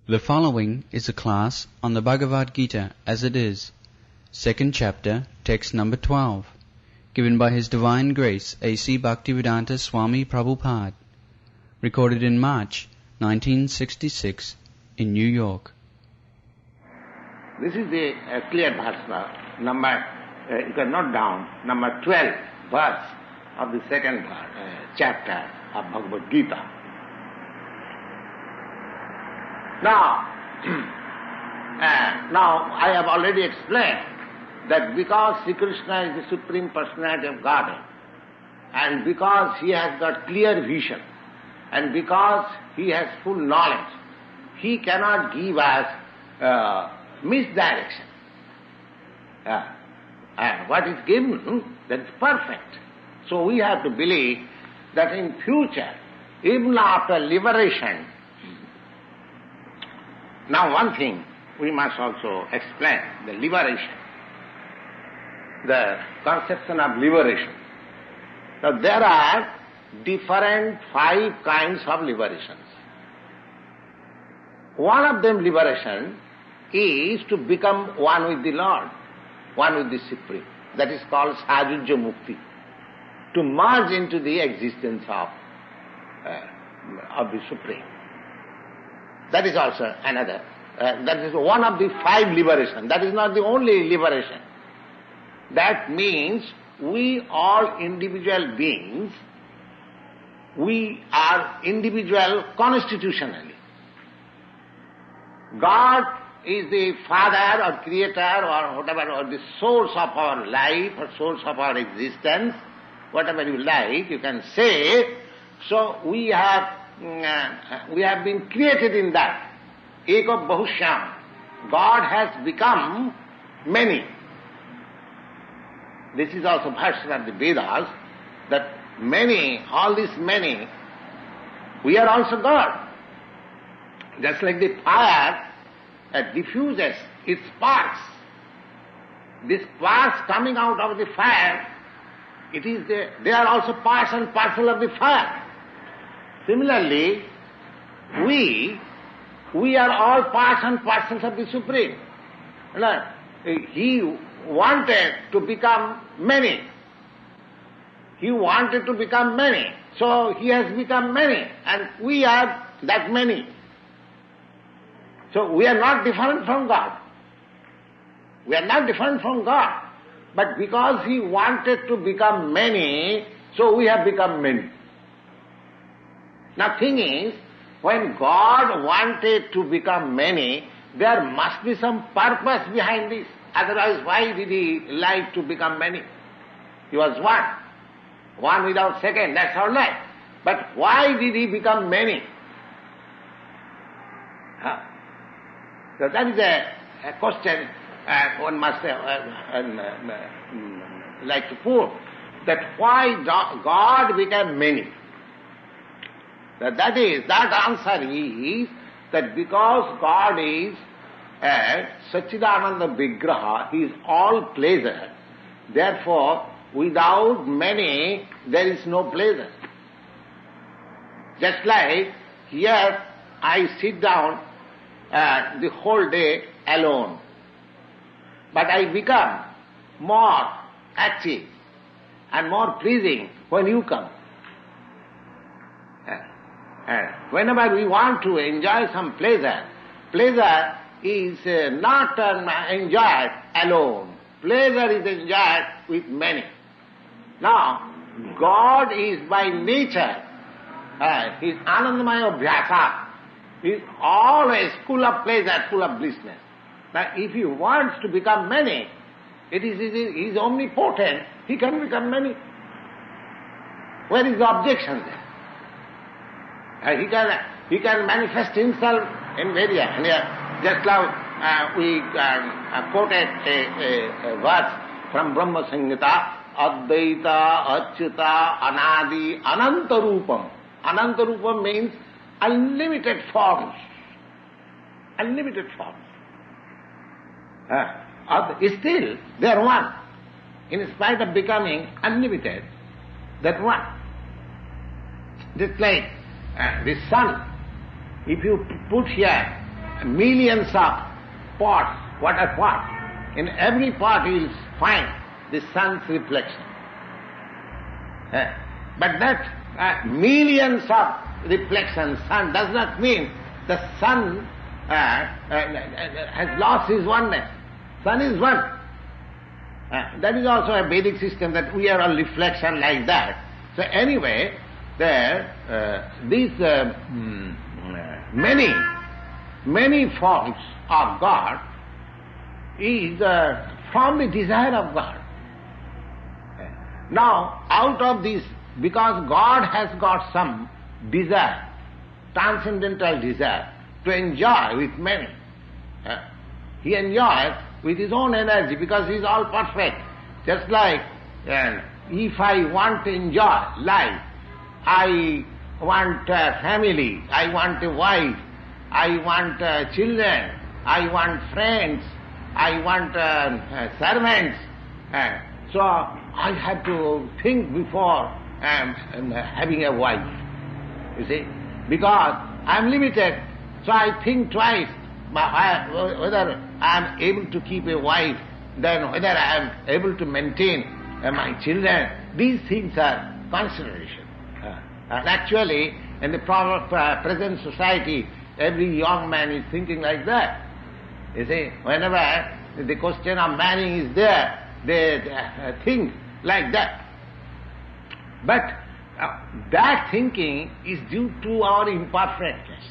The following is a class on the Bhagavad Gita as it is, second chapter, text number 12, given by His Divine Grace A.C. Bhaktivedanta Swami Prabhupada, recorded in March 1966 in New York. This is the clear verse, number, you can note down, number 12 verse of the second chapter of Bhagavad Gita. Now, I have already explained that because Sri Krishna is the Supreme Personality of Godhead, and because He has got clear vision, and because He has full knowledge, He cannot give us misdirection. What is given, that is perfect. So we have to believe that in future, even after liberation. Now one thing we must also explain, the liberation, the conception of liberation. Now there are different 5 kinds of liberations. One of them liberation is to become one with the Lord, one with the Supreme. That is called Sajujya Mukti, to merge into the existence of the Supreme. That is also another. That is one of the 5 liberation. That is not the only liberation. That means we all individual beings, we are individual constitutionally. God is the Father or Creator or whatever, or the source of our life or source of our existence, whatever you like, you can say. So we have been created in that. Eka Bahushyam. God has become many. This is also version of the Vedas, that many, all these many, we are also God. Just like the fire diffuses its sparks. These sparks coming out of the fire, they are also parts and parcel of the fire. Similarly, we are all parts and parcels of the Supreme. He wanted to become many. He wanted to become many. So He has become many, and we are that many. So we are not different from God. We are not different from God. But because He wanted to become many, so we have become many. Now thing is, when God wanted to become many, there must be some purpose behind this. Otherwise, why did He like to become many? He was one. One without second, that's all right. But why did He become many? So that is a question one must like to put, that why God became many. That answer is that because God is a Satchidananda Vigraha, He is all pleasure, therefore without many there is no pleasure. Just like here I sit down the whole day alone, but I become more active and more pleasing when you come. Whenever we want to enjoy some pleasure, pleasure is not enjoyed alone. Pleasure is enjoyed with many. Now, God is by nature, He is Anandamaya Abhyasa. He is always full of pleasure, full of blissness. Now, if He wants to become many, He is omnipotent, He can become many. Where is the objection there? He can manifest Himself in various. Just now we quoted a verse from Brahma Samhita, Advaita, Achyuta, Anadi, Ananta Rupam. Ananta Rupam means unlimited forms. Unlimited forms. Still, they are one. In spite of becoming unlimited, that one. Just like the sun, if you put here millions of pots, water pots. In every pot you will find the sun's reflection. But that millions of reflections, sun does not mean the sun has lost his oneness. Sun is one. That is also a Vedic system, that we are a reflection like that. So anyway, these many faults of God is from the desire of God. Now, out of this, because God has got some desire, transcendental desire, to enjoy with many. He enjoys with his own energy because he is all perfect. Just like if I want to enjoy life, I want a family, I want a wife, I want children, I want friends, I want servants. So I have to think before having a wife, you see, because I am limited. So I think twice whether I am able to keep a wife, then whether I am able to maintain my children. These things are consideration. And actually, in the present society, every young man is thinking like that. You see, whenever the question of marrying is there, they think like that. But that thinking is due to our imperfectness.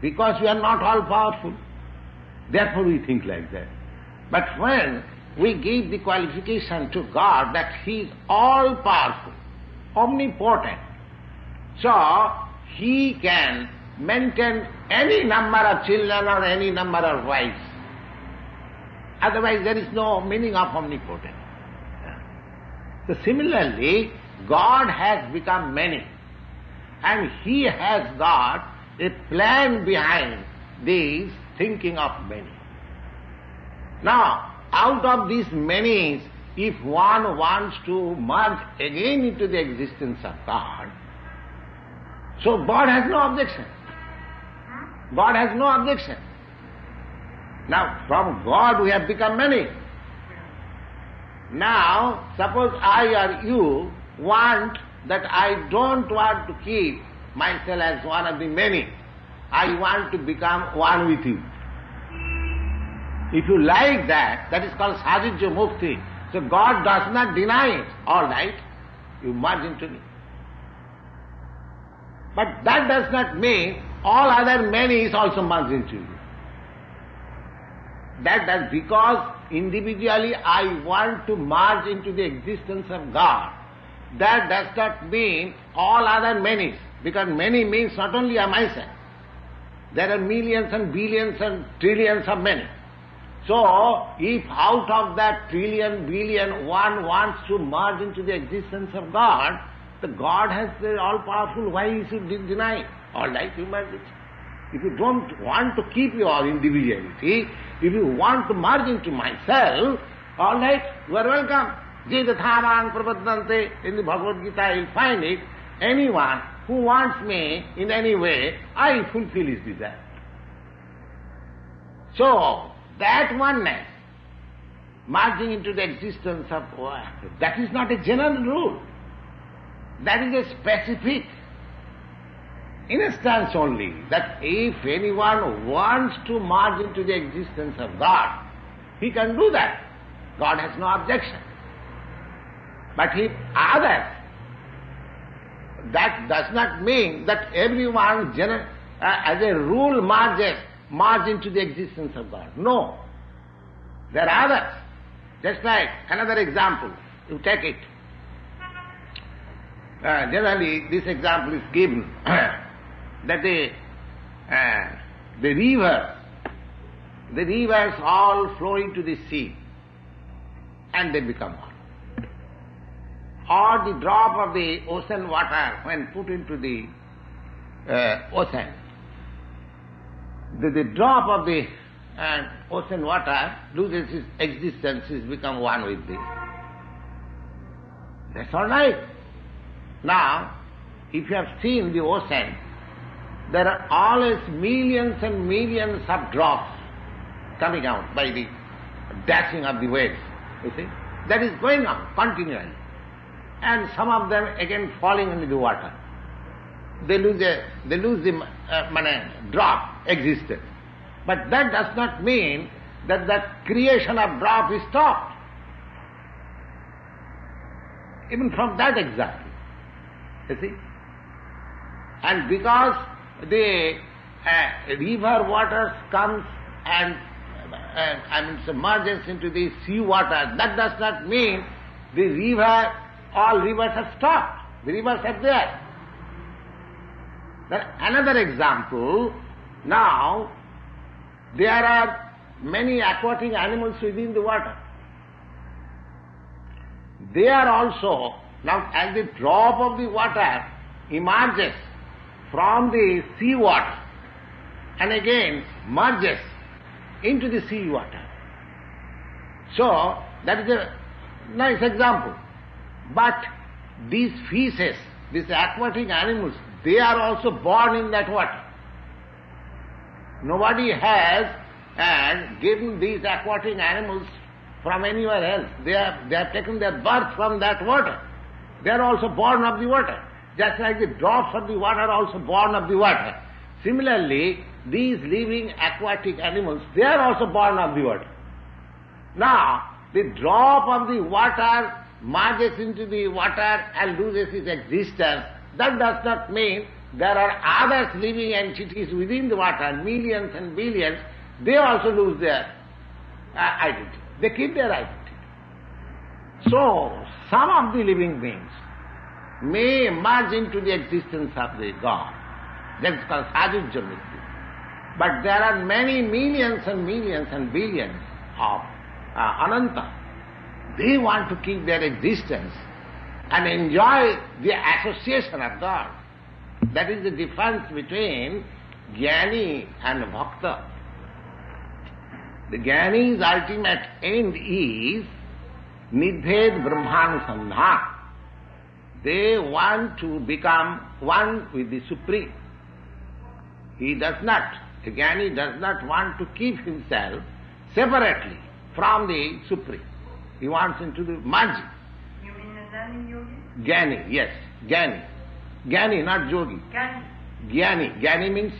Because we are not all powerful, therefore we think like that. But when we give the qualification to God that He is all powerful, omnipotent, so He can maintain any number of children or any number of wives. Otherwise there is no meaning of omnipotent. So similarly, God has become many, and He has got a plan behind this thinking of many. Now, out of these many, if one wants to merge again into the existence of God, so God has no objection. God has no objection. Now, from God we have become many. Now, suppose I or you want that I don't want to keep myself as one of the many. I want to become one with you. If you like that, that is called Sajijya Mukti. So God does not deny it. All right, you merge into me. But that does not mean all other many is also merged into you. That does, because individually I want to merge into the existence of God. That does not mean all other many. Because many means not only a myself. There are millions and billions and trillions of many. So, if out of that trillion, billion, one wants to merge into the existence of God, the God has the all-powerful, why he should deny it? All right, you merge it. If you don't want to keep your individuality, if you want to merge into myself, all right, you are welcome. Jedathavan prapaddante, in the Bhagavad Gita you will find it, anyone who wants me in any way, I fulfill his desire. So, that oneness, merging into the existence of God, that is not a general rule. That is a specific instance only, that if anyone wants to merge into the existence of God, he can do that. God has no objection. But if others, that does not mean that everyone as a rule merge into the existence of God. No. There are others. Just like another example, you take it. Generally this example is given that the rivers all flow into the sea and they become one. Or the drop of the ocean water when put into the ocean, the drop of the ocean water loses its existence, is become one with thee. That's all right. Now, if you have seen the ocean, there are always millions and millions of drops coming out by the dashing of the waves. You see? That is going on continually. And some of them again falling into the water. They lose the drop existence. But that does not mean that the creation of drop is stopped. Even from that exactly. You see? And because the river water comes and submerges into the sea water, that does not mean the river, all rivers have stopped. The rivers are there. Then another example, now there are many aquatic animals within the water. They are also, now as the drop of the water emerges from the sea water and again merges into the sea water. So, that is a nice example. But these fishes, these aquatic animals, they are also born in that water. Nobody has given these aquatic animals from anywhere else. They have taken their birth from that water. They are also born of the water. Just like the drops of the water are also born of the water. Similarly, these living aquatic animals, they are also born of the water. Now, the drop of the water merges into the water and loses its existence. That does not mean there are other living entities within the water, millions and billions. They also lose their identity. They keep their identity. So, some of the living beings may merge into the existence of the God. That is called Sajujya Mrityu. But there are many millions and millions and billions of Ananta. They want to keep their existence and enjoy the association of God. That is the difference between Jnani and Bhakta. The Jnani's ultimate end is Nidbhed Brahmanusandhan. They want to become one with the Supreme. He does not, the Jnani does not want to keep himself separately from the Supreme. He wants into the merging. You mean the Jnani yogi? Jnani, yes, Jnani. Jnani, not yogi. Jnani. Jnani. Jnani means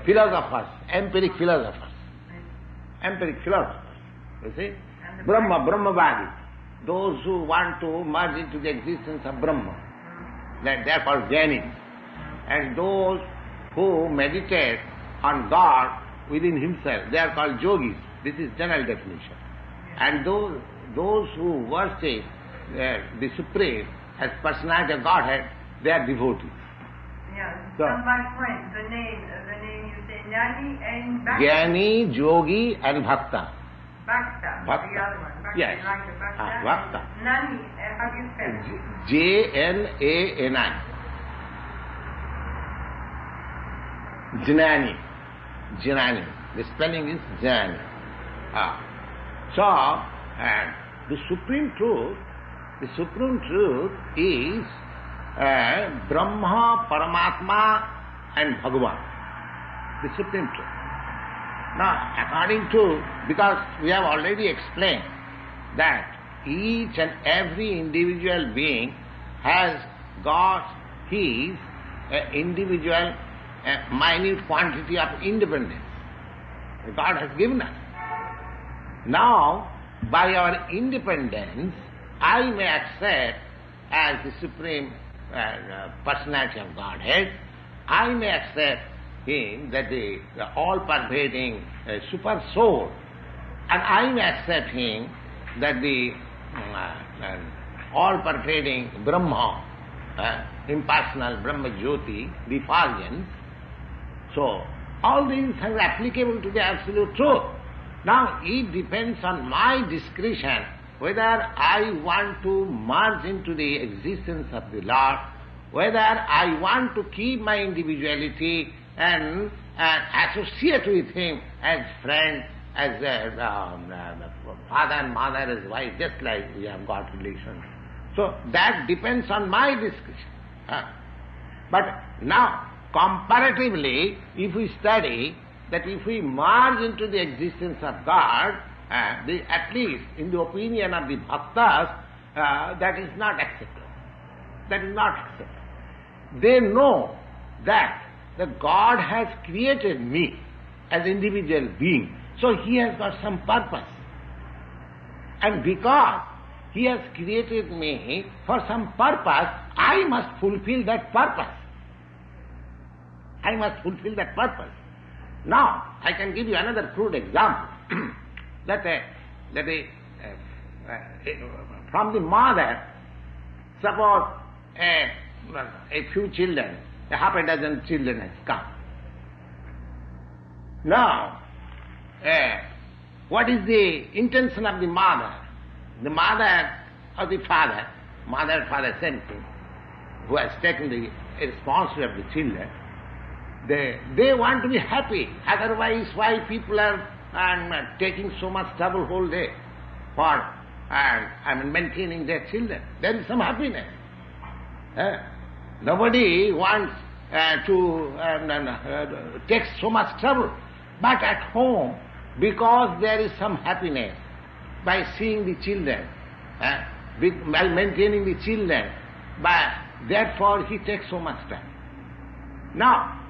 philosophers, empiric philosophers. Empiric philosophers, you see. Brahmavadi. Those who want to merge into the existence of Brahma. That they are called Jnanis. And those who meditate on God within himself, they are called yogis. This is general definition. And those who worship the Supreme as personality of Godhead, they are devotees. Yeah, So, my friend, the name you say Jnani and Bhakta. Jnani, yogi and bhakta. Bhakta, Bhakta. the other one. Bhakta, Yes. like the Bhakta. Bhakta. Jnani, how do you spell it? Jnani. Jnani. Jnani. The spelling is Jnani. So, the supreme truth is Brahma, Paramatma and Bhagavan. The supreme truth. Now, according to, because we have already explained that each and every individual being has got his individual minute quantity of independence. God has given us. Now, by our independence, I may accept as the supreme personality of Godhead, I may accept him that the all-pervading super soul, and I may accept him that the all-pervading Brahma, impersonal Brahma Jyoti, the effulgence. So, all these are applicable to the absolute truth. Now, it depends on my discretion whether I want to merge into the existence of the Lord, whether I want to keep my individuality and associate with him as friend, as father and mother, as wife, just like we have got relations. So that depends on my discretion. But now, comparatively, if we study that if we merge into the existence of God, at least in the opinion of the bhaktas, that is not acceptable. That is not acceptable. They know that the God has created me as an individual being, so He has got some purpose. And because He has created me for some purpose, I must fulfill that purpose. I must fulfill that purpose. Now, I can give you another crude example. From the mother, suppose a few children, half a dozen children has come. Now, what is the intention of the mother? The mother or the father, mother and father same thing, who has taken the responsibility of the children, they want to be happy. Otherwise, why people are taking so much trouble whole day for maintaining their children? There is some happiness. Nobody wants to take so much trouble. But at home, because there is some happiness by seeing the children, by maintaining the children, therefore he takes so much time. Now,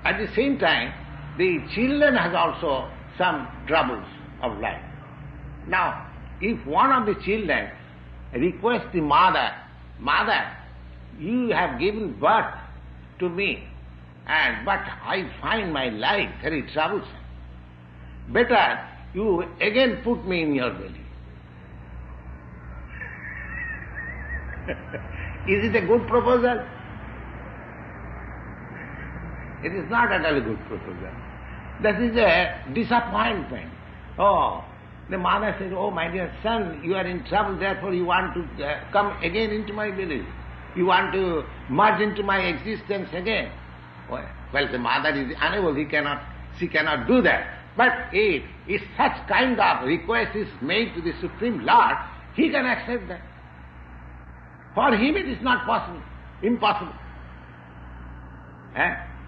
at the same time, the children has also some troubles of life. Now, if one of the children requests the mother, "Mother, you have given birth to me, but I find my life very troublesome. Better you again put me in your belly." Is it a good proposal? It is not at all a good proposal. That is a disappointment. Oh, the mother says, "Oh, my dear son, you are in trouble, therefore you want to come again into my village. You want to merge into my existence again." Well, the mother is unable, she cannot do that. But if such kind of request is made to the Supreme Lord, He can accept that. For Him it is not possible, impossible.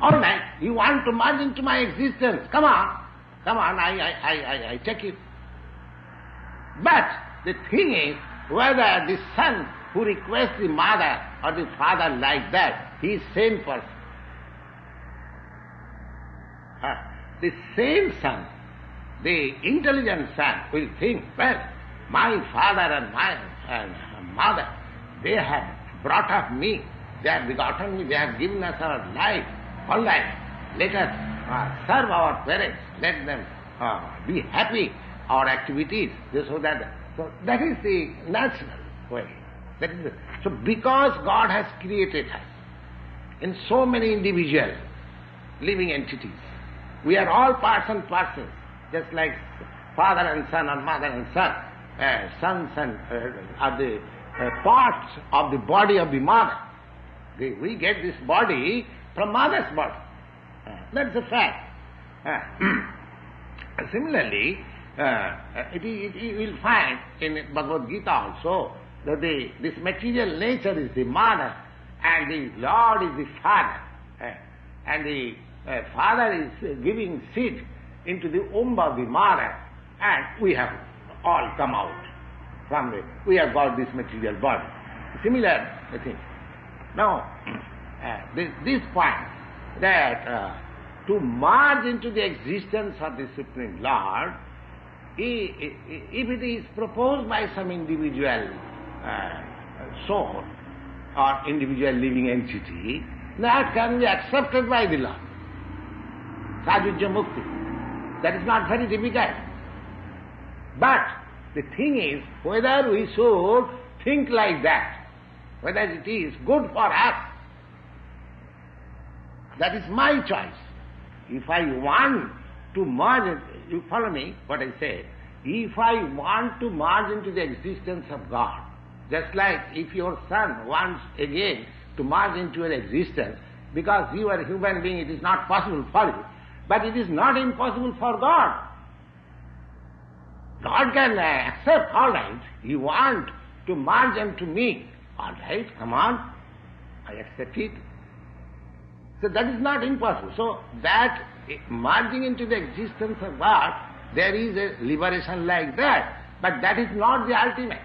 All right, you want to merge into my existence, come on, I take it. But the thing is, whether the son who requests the mother or the father like that, he is sane person. The same son, the intelligent son will think, well, my father and my mother, they have brought up me, they have begotten me, they have given us our life. All right, let us serve our parents, let them be happy, our activities, so that is the natural way. So because God has created us in so many individual living entities, we are all parts and parcels, just like father and son or mother and son. Sons and are the parts of the body of the mother. We get this body from mother's body. That's a fact. Similarly, you will find in Bhagavad Gita also that this material nature is the mother and the Lord is the father. And the father is giving seed into the womb of the mother, and we have all come out from it. We have got this material body. Similar thing. Now, this point that to merge into the existence of the Supreme Lord, if it is proposed by some individual soul or individual living entity, that can be accepted by the Lord. Sajujya Mukti. That is not very difficult. But the thing is, whether we should think like that, whether it is good for us, that is my choice. If I want to merge, you follow me what I say? If I want to merge into the existence of God, just like if your son wants again to merge into your existence, because you are a human being, it is not possible for you. But it is not impossible for God. God can accept, all right, you want to merge into me. All right, come on, I accept it. So that is not impossible. So that merging into the existence of God, there is a liberation like that, but that is not the ultimate.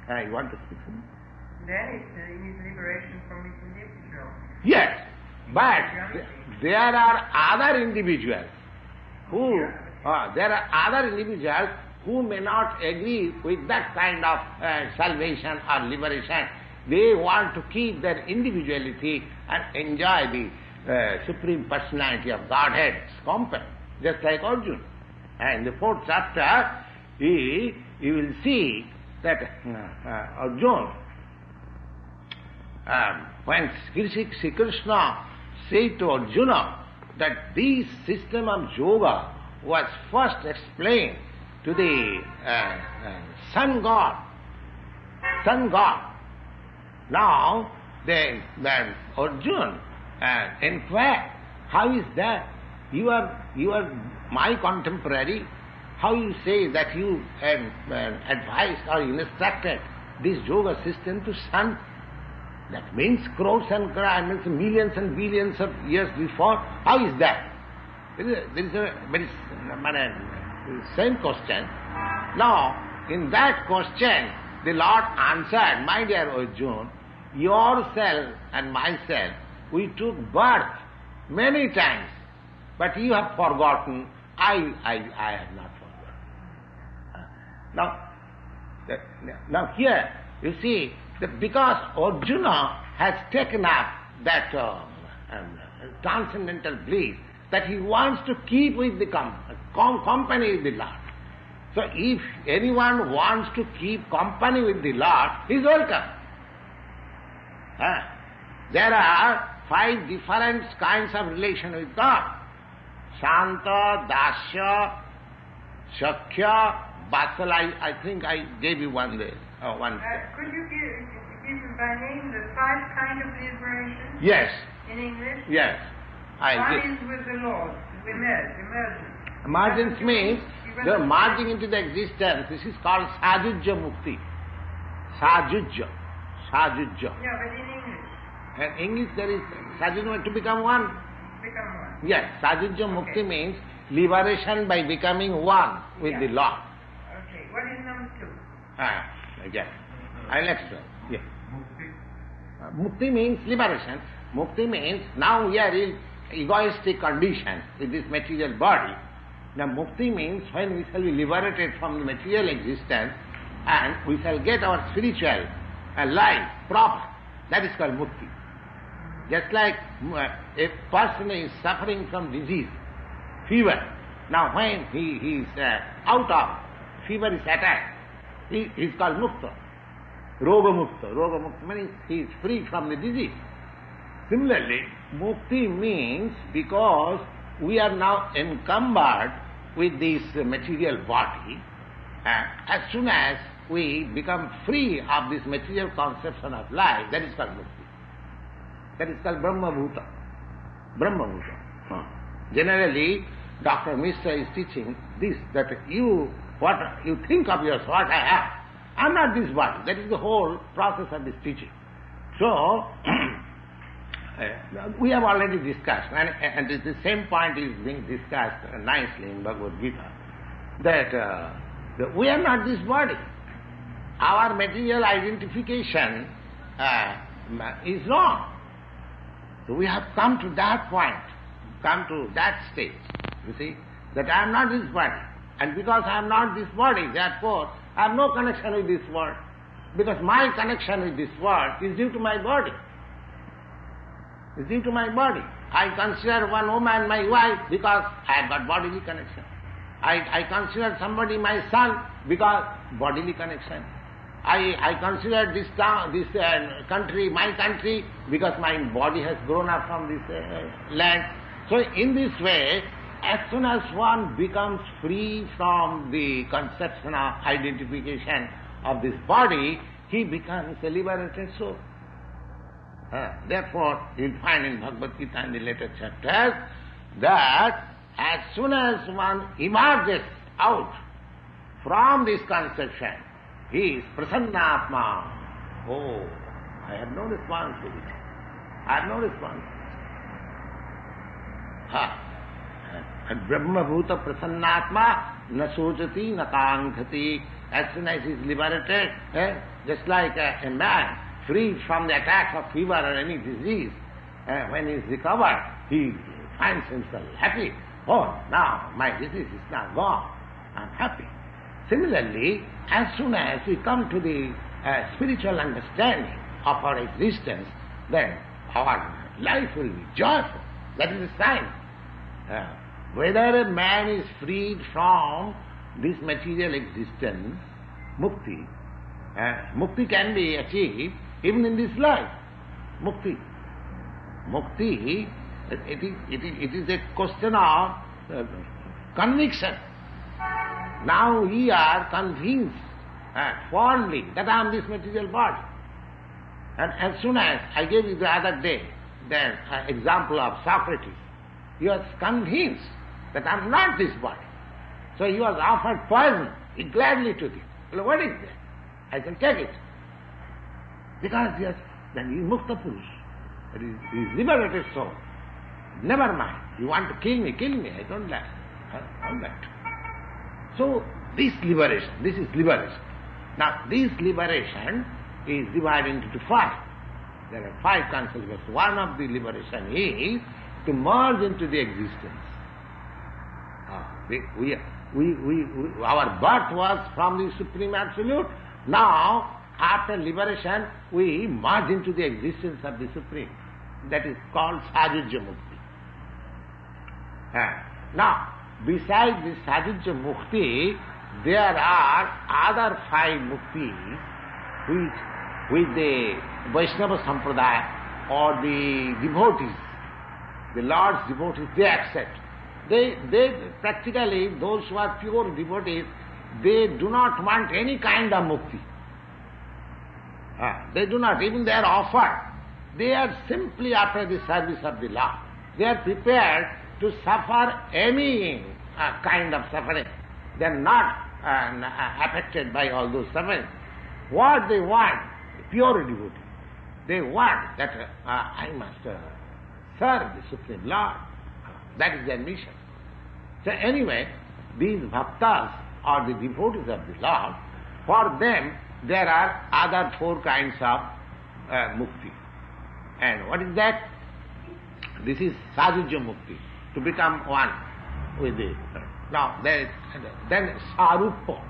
I want to speak. Then it is liberation from its individual. Yes, but there are other individuals who may not agree with that kind of salvation or liberation. They want to keep their individuality and enjoy the Supreme Personality of Godhead's company, just like Arjuna. And in the 4th chapter, you will see that Arjuna, when Sri Krishna said to Arjuna that this system of yoga was first explained to the sun god. Now, the Arjuna inquired, how is that? You are my contemporary. How you say that you advised or instructed this yoga system to sun? That means crores and crores, millions and billions of years before. How is that? There is a very same question. Now, in that question, the Lord answered, my dear Arjuna, yourself and myself, we took birth many times, but you have forgotten. I have not forgotten. Now here, you see, that because Arjuna has taken up that transcendental bliss, that he wants to keep with the company with the Lord. So if anyone wants to keep company with the Lord, he is welcome. There are 5 different kinds of relation with God. Shanta, Dasya, Shakya, Vatsala. I think I gave you one day. Could you give by name the 5 kind of liberation? Yes. In English? Yes. One is with the Lord, emergence. Emergence means the merging into the existence. This is called Sajujya Mukti. Sajujya. Yeah, but in English? In English there is Sajujya to become one. Become one. Yes, Sajujya Mukti means liberation by becoming one with the Lord. Okay, what is number 2? Yes. I'll explain. Yes. Mukti means liberation. Mukti means now we are in egoistic condition with this material body. Now mukti means when we shall be liberated from the material existence and we shall get our spiritual life proper. That is called mukti. Just like a person is suffering from disease, fever. Now when he is out of fever is attacked, he is called mukta. Roga mukta. Roga mukta means he is free from the disease. Similarly, mukti means because we are now encumbered with this material body, as soon as we become free of this material conception of life, that is called mukti. That is called Brahma Bhuta. Brahma Bhuta. Generally, Dr. Mishra is teaching this, that what you think of yourself, what I am. I am not this body. That is the whole process of this teaching. So, we have already discussed, and the same point is being discussed nicely in Bhagavad Gita, that we are not this body. Our material identification is wrong. So we have come to that point, come to that stage, you see, that I am not this body. And because I am not this body, therefore, I have no connection with this world. Because my connection with this world is due to my body. It's due to my body. I consider one woman my wife because I have got bodily connection. I consider somebody my son because bodily connection. I consider this town, this country my country because my body has grown up from this land. So in this way, as soon as one becomes free from the conception of identification of this body, he becomes a liberated soul. Therefore, you'll find in Bhagavad Gita in the later chapters that as soon as one emerges out from this conception, he is prasanna atma. Oh, I have no responsibility. I have no responsibility. And Brahma Bhuta Prasannatma na sochati na kaankhati. As soon as he is liberated, just like a man freed from the attacks of fever or any disease, when he is recovered, he finds himself happy. Oh, now my disease is now gone. I am happy. Similarly, as soon as we come to the spiritual understanding of our existence, then our life will be joyful. That is a sign. Whether a man is freed from this material existence, mukti, mukti can be achieved even in this life. Mukti. Mukti, it is a question of conviction. Now we are convinced fondly that I am this material body. And as soon as I gave you the other day the example of Socrates, he was convinced that I am not this body. So he was offered poison. He gladly took it. Well, what is that? I can take it. Because yes, then he is Mukta Purush. That is, he is liberated soul. Never mind. You want to kill me, I don't like. All that. So this is liberation. Now this liberation is divided into five. There are five concepts. One of the liberation is to merge into the existence. Our birth was from the Supreme Absolute. Now, after liberation, we merge into the existence of the Supreme. That is called Sajujya Mukti. Now, besides this Sajujya Mukti, there are other five muktis which the Vaishnava Sampradaya or the devotees, the Lord's devotees, they accept. They practically, those who are pure devotees, they do not want any kind of mukti. They do not, even they are offered. They are simply after the service of the Lord. They are prepared to suffer any kind of suffering. They are not affected by all those sufferings. What they want, pure devotee, they want that I must serve the Supreme Lord. That is their mission. So anyway, these bhaktas or the devotees of the Lord, for them there are other four kinds of mukti. And what is that? This is Sajujya Mukti, to become one with the... Now, then Saruppa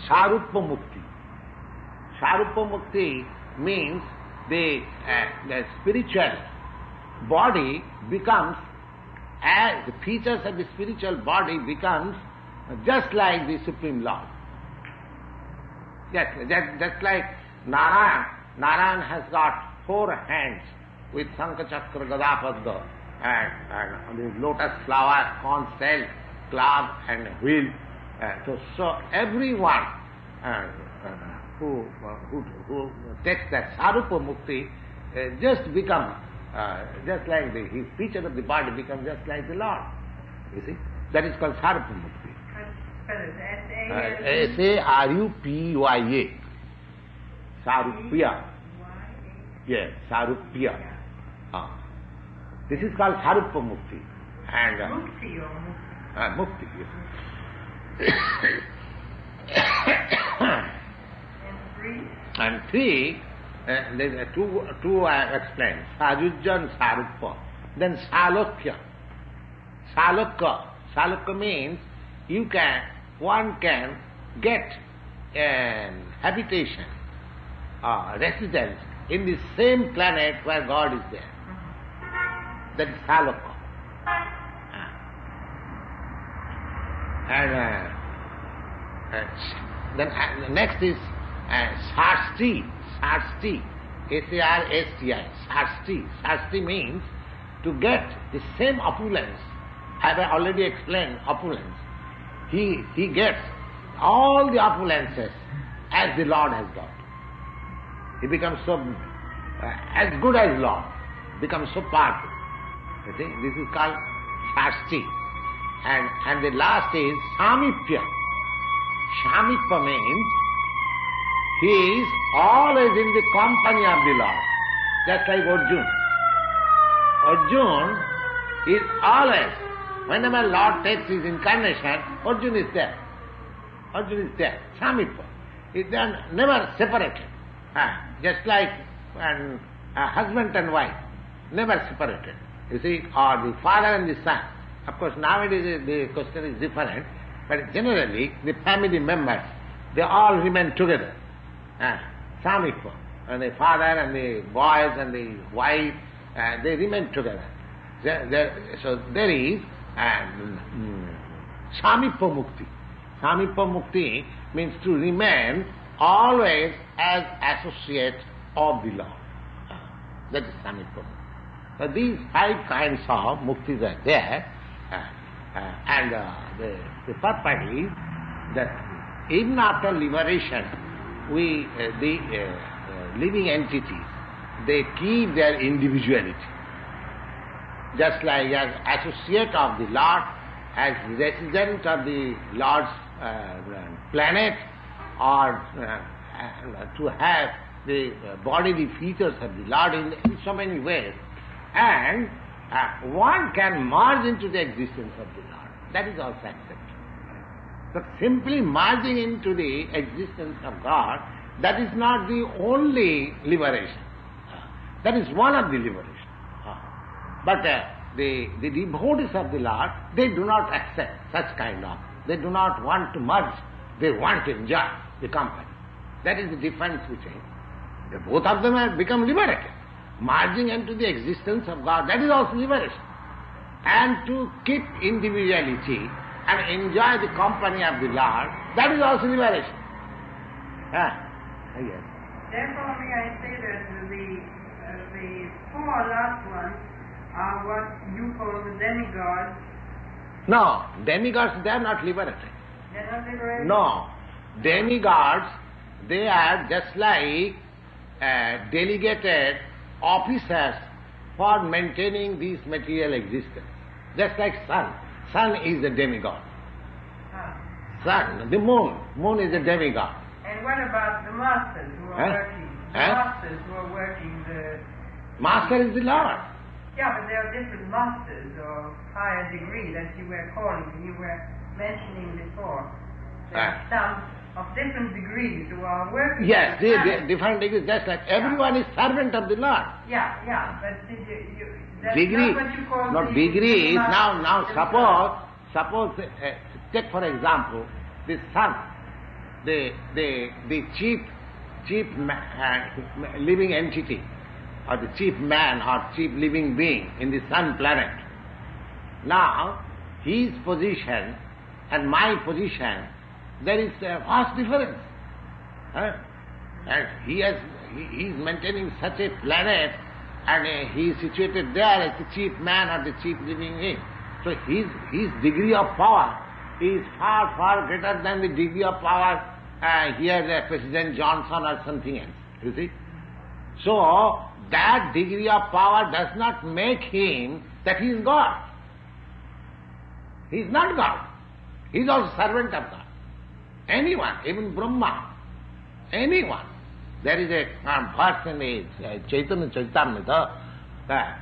Mukti. Saruppa Mukti means the spiritual body becomes, as the features of the spiritual body becomes just like the Supreme Lord. Just like Narayan. Narayan has got four hands with Sankha Chakra Gadapadda and the lotus flower, corn shell, club and wheel. So everyone who takes that Sarupa Mukti just become just like his feature of the body becomes just like the Lord. You see? That is called Sarupa Mukti. S-A-R-U-P-Y-A. Sarupya. Yes, Sarupya. This is called Sarupa Mukti. And Mukti or Mukti? Mukti, yes. And three, there are two I have explained, Sajujya and Sarupa. Then Salokya. Salokya means one can get habitation, residence in the same planet where God is there. That is Salokya. And then next is Shasti. Shasti. S-A-R-S-T-I. Shasti. Shasti means to get the same opulence. I have already explained opulence. He gets all the opulences as the Lord has got. He becomes so as good as Lord. Becomes so powerful. You see, this is called Shasti. And the last is Samipya. Samipya means he is always in the company of the Lord, just like Arjuna. Arjuna is always, whenever Lord takes his incarnation, Arjuna is there. Arjuna is there. Samippa. They are never separated. Just like husband and wife, never separated. You see, or the father and the son. Of course, nowadays the question is different, but generally the family members, they all remain together. Samippa. And the father and the boys and the wife, they remain together. So there is Samippa Mukti. Samippa Mukti means to remain always as associate of the Lord. That is Samippa Mukti. So these 5 kinds of muktis are there, and the purpose is that even after liberation, the living entities, they keep their individuality. Just like as associate of the Lord, as resident of the Lord's planet, or to have the bodily features of the Lord in so many ways, and one can merge into the existence of the Lord. That is also accepted. But simply merging into the existence of God, that is not the only liberation. That is one of the liberation. But the devotees of the Lord, they do not accept such kind of. They do not want to merge. They want to enjoy the company. That is the difference between. Both of them have become liberated. Merging into the existence of God, that is also liberation. And to keep individuality and enjoy the company of the Lord, that is also liberation. Yes. Therefore, may I say that the 4 last ones are what you call the demigods. No, demigods, they are not liberated. They are not liberated? No. Demigods, they are just like delegated officers for maintaining this material existence. Just like sun. Sun is a demigod. Sun, the moon. Moon is a demigod. And what about the masters who are working? The masters who are working the... Master is the Lord. Yeah, but there are different masters of higher degree that you were calling, you were mentioning before. There are some of different degrees who are working. Yes, different degrees, just like everyone is servant of the Lord. Yeah, but that's degree, not what you call not degrees. Now suppose take for example the sun, the chief living entity, or the chief man or chief living being in the sun planet. Now, his position and my position, there is a vast difference. And he is maintaining such a planet, and he is situated there as the chief man or the chief living being. So his degree of power is far, far greater than the degree of power here President Johnson or something else. You see? So, that degree of power does not make him that he is God. He is not God. He is also servant of God. Anyone, even Brahma, anyone. There is a verse in the Chaitanya Charitamrita that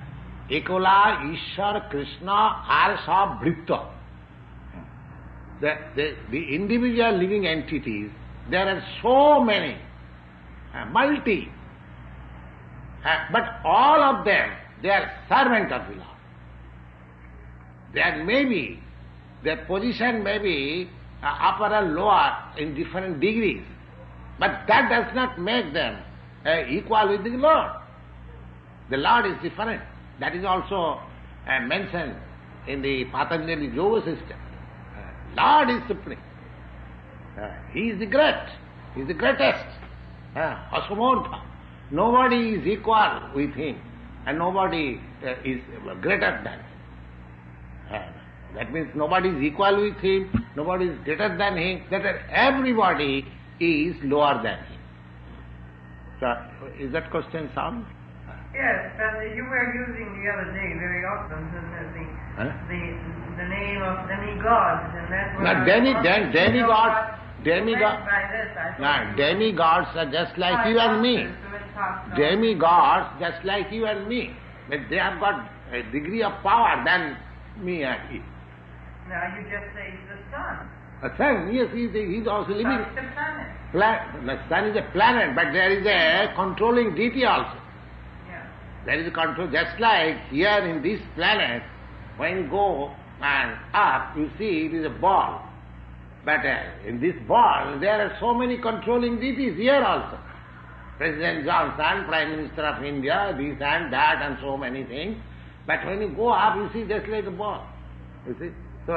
Ekola Ishwar Krishna Arsa Bhripta. The individual living entities, there are so many, multi, but all of them, they are servant of the Lord. There may be, their position may be upper and lower in different degrees, but that does not make them equal with the Lord. The Lord is different. That is also mentioned in the Patanjali Yoga system. Lord is supreme. He is the great. He is the greatest. Asamortha. Nobody is equal with him, and nobody is greater than him. That means nobody is equal with him, nobody is greater than him, that everybody is lower than him. So, is that question sound? Yes, but you were using the other day very often the name of demigods, and that's what demigods are just like you and me. Demigods just like you and me. But they have got a degree of power than me and he. Now you just say it's the sun. The sun, yes, he's also living. Sun is a planet. The sun is a planet, but there is a controlling deity also. Yeah. There is a control, just like here in this planet, when you go and up, you see it is a ball. But in this ball, there are so many controlling deities here also. President Johnson, Prime Minister of India, this and that and so many things. But when you go up, you see just like a ball. You see? So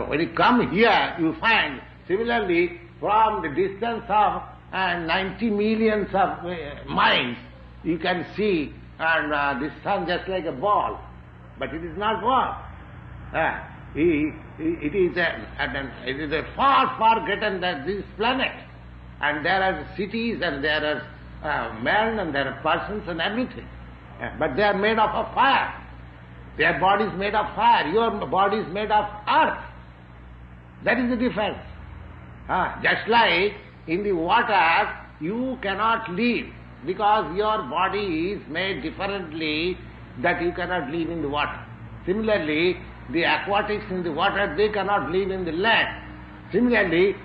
when you come here, you find, similarly, from the distance of 90 millions of miles, you can see and the sun just like a ball. But it is not ball. It is a far, far greater than this planet. And there are cities and there are men and there are persons and everything. But they are made of fire. Their body is made of fire. Your body is made of earth. That is the difference. Just like in the water, you cannot live because your body is made differently that you cannot live in the water. Similarly, the aquatics in the water, they cannot live in the land. Similarly,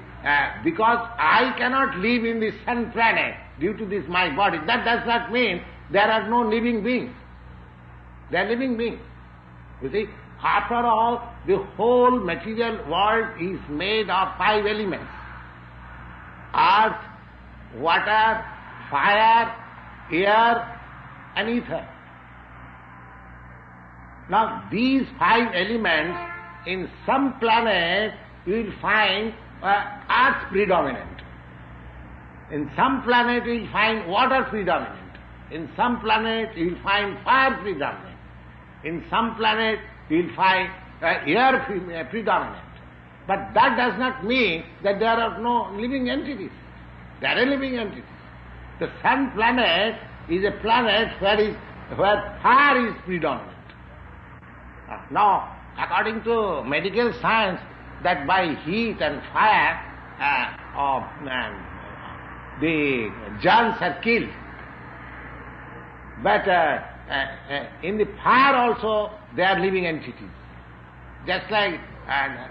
because I cannot live in the sun planet due to this my body, that does not mean there are no living beings. They are living beings. You see, after all, the whole material world is made of 5 elements: earth, water, fire, air, and ether. Now, these 5 elements, in some planet, you will find earth predominant. In some planet, you will find water predominant. In some planet, you will find fire predominant. In some planet, you will find air predominant. But that does not mean that there are no living entities. There are living entities. The sun planet is a planet where fire is predominant. Now, according to medical science, that by heat and fire, the germs are killed. But in the fire also, they are living entities. Just like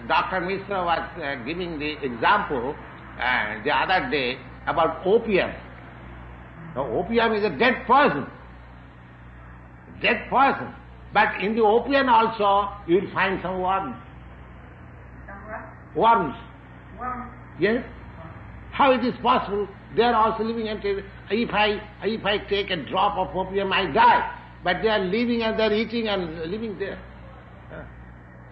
Dr. Mishra was giving the example the other day about opium. Now, opium is a dead poison. Dead poison. But in the opium also, you will find some worms. Some what? Worms. Worms. Yes? How it is possible? They are also living entities. If I take a drop of opium, I die. But they are living and they are eating and living there.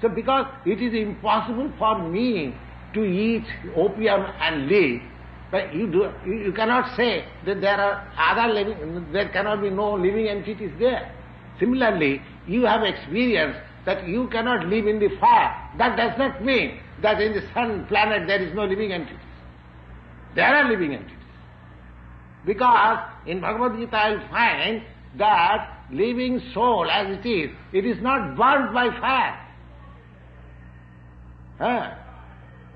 So because it is impossible for me to eat opium and live, but you cannot say that there cannot be no living entities there. Similarly, you have experienced that you cannot live in the fire. That does not mean that in the sun planet there is no living entities. There are living entities. Because in Bhagavad Gita you find that living soul as it is not burnt by fire.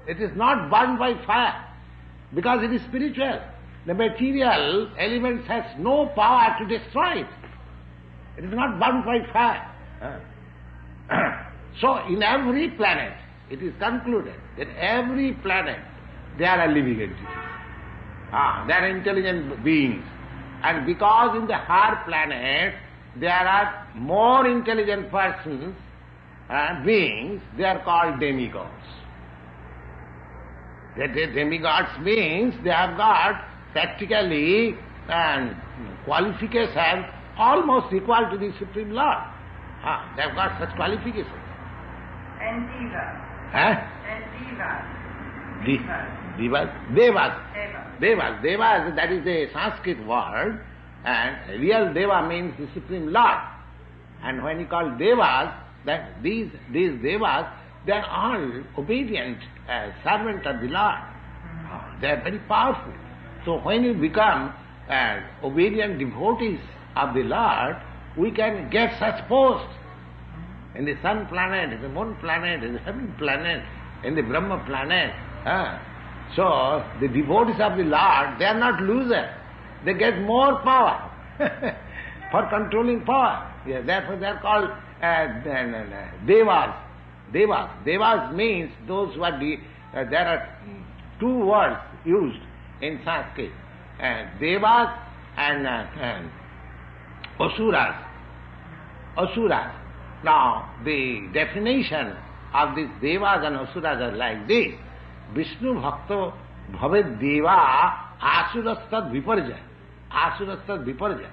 It is not burnt by fire because it is spiritual. The material elements has no power to destroy it. It is not burnt by fire. So in every planet, it is concluded that every planet there are living entities. There are intelligent beings. And because in the higher planet there are more intelligent persons, beings, they are called demigods. The demigods means they have got practically qualifications almost equal to the Supreme Lord. They have got such qualifications. And divas. And divas. Devas, that is the Sanskrit word, and real Deva means the Supreme Lord. And when you call Devas, that these Devas, they are all obedient servants of the Lord. They are very powerful. So when you become obedient devotees of the Lord, we can get such posts in the sun planet, in the moon planet, in the heaven planet, in the Brahma planet. So the devotees of the Lord, they are not losers. They get more power. for controlling power. Yeah, therefore they are called devas. Devas means those who are there are two words used in Sanskrit, devas and asuras. Asuras. Now the definition of these devas and asuras are like this: Vishnu bhakto bhavet deva asurastad viparjaya. Asurastad viparjaya.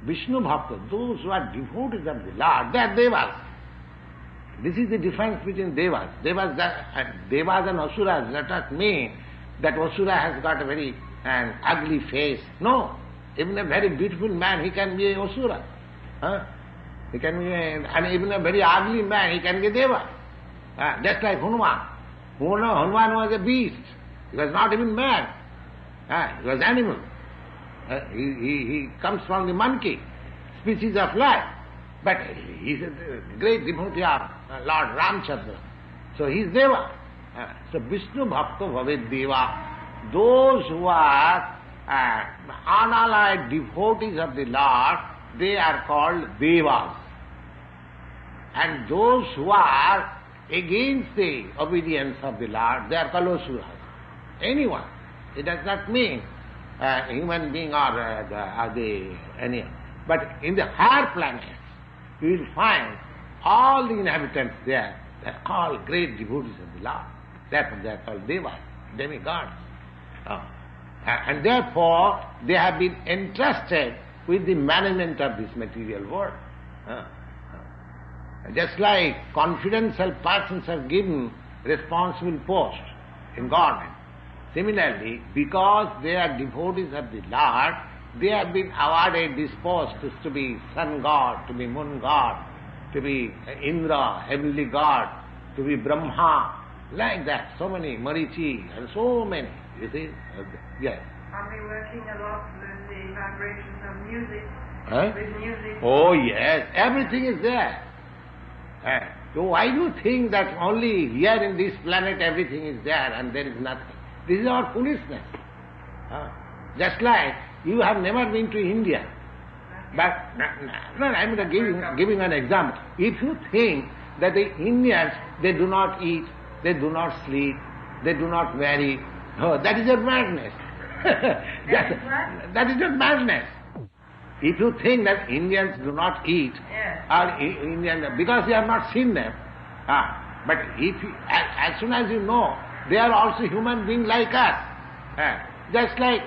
Vishnu bhakta, those who are devotees of the Lord, they are devas. This is the difference between devas. Devas and asuras does not mean that asura has got a very ugly face. No. Even a very beautiful man, he can be a asura. He can be and even a very ugly man, he can be a deva. Just like Hanuman. Hanuman was a beast. He was not even man. He was animal. He comes from the monkey species of life. But he is a great devotee of Lord Ramchandra. So he is Deva. So Vishnu Bhakta Bhavet Deva. Those who are unallied devotees of the Lord, they are called Devas. And those who are against the obedience of the Lord, they are called Asuras. Anyone. It does not mean human being or anyone. But in the higher planets, you will find all the inhabitants there, they are called great devotees of the Lord. Therefore they are called devas, demigods. And therefore they have been entrusted with the management of this material world. Just like confidential persons are given responsible posts in government, similarly, because they are devotees of the Lord, they have been awarded this post to be sun god, to be moon god, to be Indra, heavenly god, to be Brahma, like that. So many, Marichi, and so many, you see. Yes. Are we working a lot with the vibrations of music? Huh? With music? Oh yes, everything is there. So why do you think that only here in this planet everything is there and there is nothing? This is our foolishness. Just like you have never been to India. But I'm giving an example. If you think that the Indians, they do not eat, they do not sleep, they do not marry, that is your madness. That is your madness. If you think that Indians do not eat, or Indian, because you have not seen them, but as soon as you know, they are also human beings like us. Just like,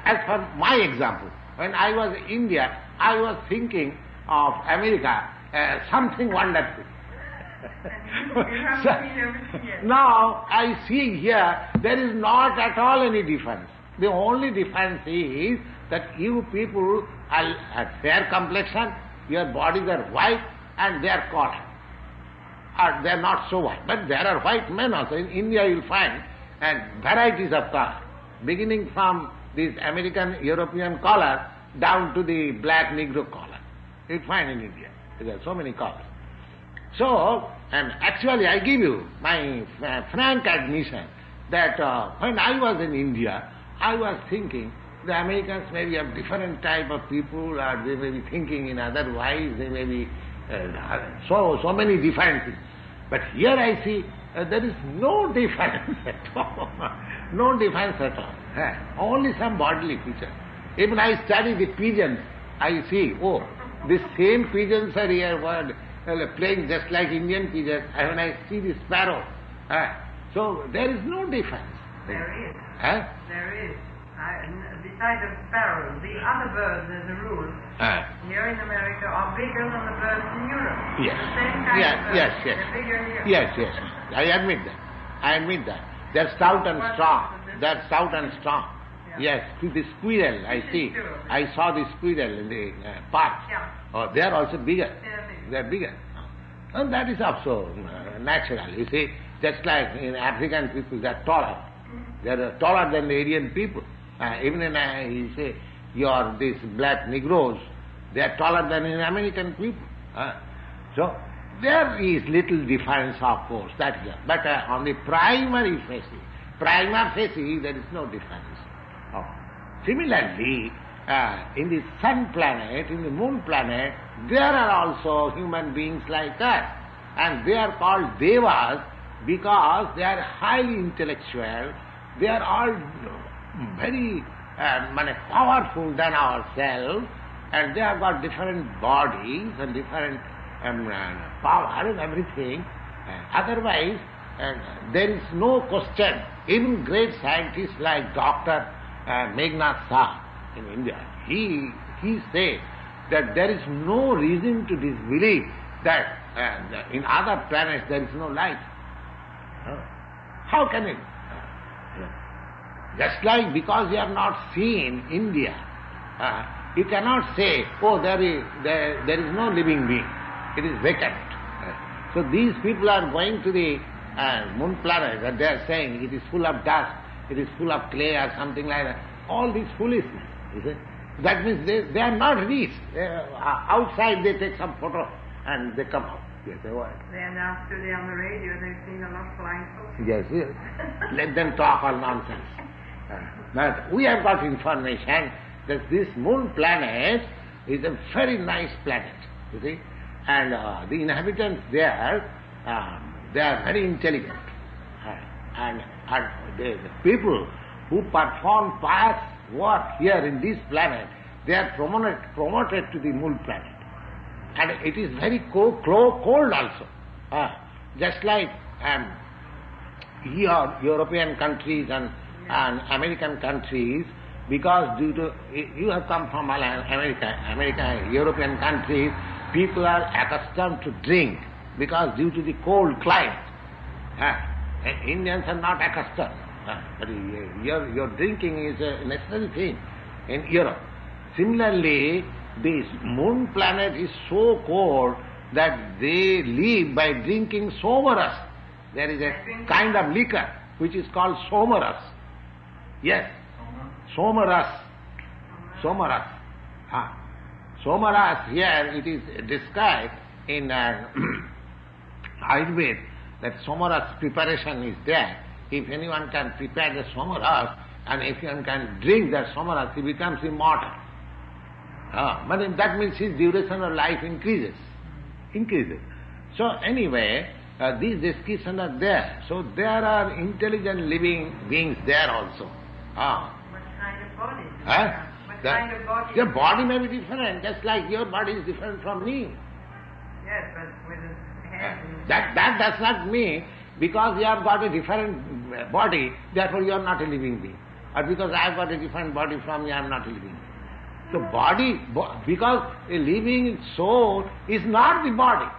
as for my example, when I was in India, I was thinking of America, something wonderful. Now I see here, there is not at all any difference. The only difference is that you people are fair complexion, your bodies are white, and they are colored. Or they are not so white. But there are white men also. In India you will find varieties of color, beginning from this American, European color down to the black Negro color. You will find in India. There are so many colors. So, and actually I give you my frank admission that when I was in India, I was thinking the Americans may be a different type of people, or they may be thinking in other ways, they may be so many different things. But here I see there is no difference at all. No difference at all. Only some bodily features. Even I study the pigeons, I see, the same pigeons are here playing just like Indian pigeons, and when I see the sparrow. So there is no difference. There is. There is. Besides the sparrows, the other birds, as a rule, here in America are bigger than the birds in Europe. Yes. The same kind of birds. Yes. They're bigger here. Yes. I admit that. They're stout and strong. Yeah. Yes, to the squirrel, I see. I saw the squirrel in the park. Yeah. They are also bigger. They're bigger. And that is also natural. You see, just like in African people, they are taller. They are taller than the Aryan people. Even in, you say, these black Negroes, they are taller than in American people. So, there is little difference, of course, that is. But on the primary facie, there is no difference. Similarly, in the sun planet, in the moon planet, there are also human beings like us. And they are called devas because they are highly intellectual. They are all very powerful than ourselves, and they have got different bodies and different power and everything. Otherwise, there is no question. Even great scientists like Dr. Meghnad Shah in India, he said that there is no reason to disbelieve that in other planets there is no life. How can it? Just like because you have not seen India, you cannot say, oh, there is no living being. It is vacant. So these people are going to the moon planet and they are saying it is full of dust, it is full of clay or something like that. All this foolishness, you see. That means they are not rich. Outside they take some photo and they come out. Yes, they are. They are now today on the radio, they've seen a lot of flying saucers. Yes, yes. Let them talk all nonsense. But we have got information that this moon planet is a very nice planet, you see. And the inhabitants there, they are very intelligent. And the people who perform pious work here in this planet, they are promoted to the moon planet. And it is very cold also. Just like European countries and American countries, because due to, you have come from America, European countries, people are accustomed to drink because due to the cold climate. Indians are not accustomed. But your drinking is a necessary thing in Europe. Similarly, this moon planet is so cold that they live by drinking somaras. There is a kind of liquor which is called somaras. Yes, somaras. Somaras. Somaras, here it is described in Ayurveda that somaras preparation is there. If anyone can prepare the somaras and if anyone can drink that somaras, he becomes immortal. But that means his duration of life increases. So anyway, these descriptions are there. So there are intelligent living beings there also. What kind of body? What kind of body? Your body may be different, just like your body is different from me. Yes, but with a head. That does not mean because you have got a different body, therefore you are not a living being. Or because I have got a different body from you, I am not a living being. So body, because a living soul is not the body.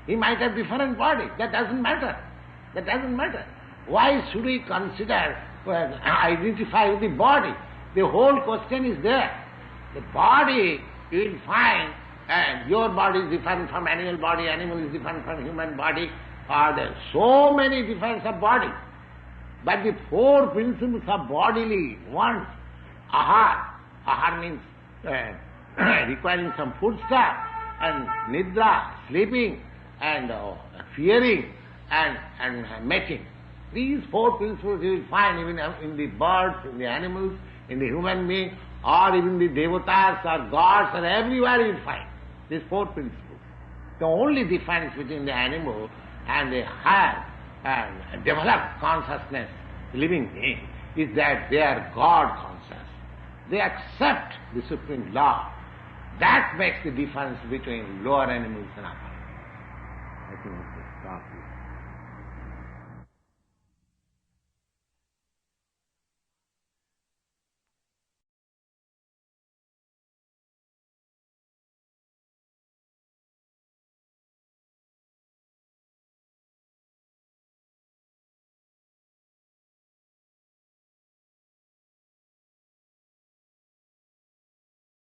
He might have different body. That doesn't matter. Why should we consider, identify with the body? The whole question is there. The body, you will find, and your body is different from animal body, animal is different from human body. There are so many differences of body. But the four principles of bodily wants, ahar means requiring some food stuff, and nidra, sleeping, and fearing, and mating. These four principles you will find even in the birds, in the animals, in the human being, or even the devatas or gods, or everywhere you will find these four principles. The only difference between the animal and the higher and developed consciousness, living being, is that they are God conscious. They accept the supreme law. That makes the difference between lower animals and upper. I think we should stop here.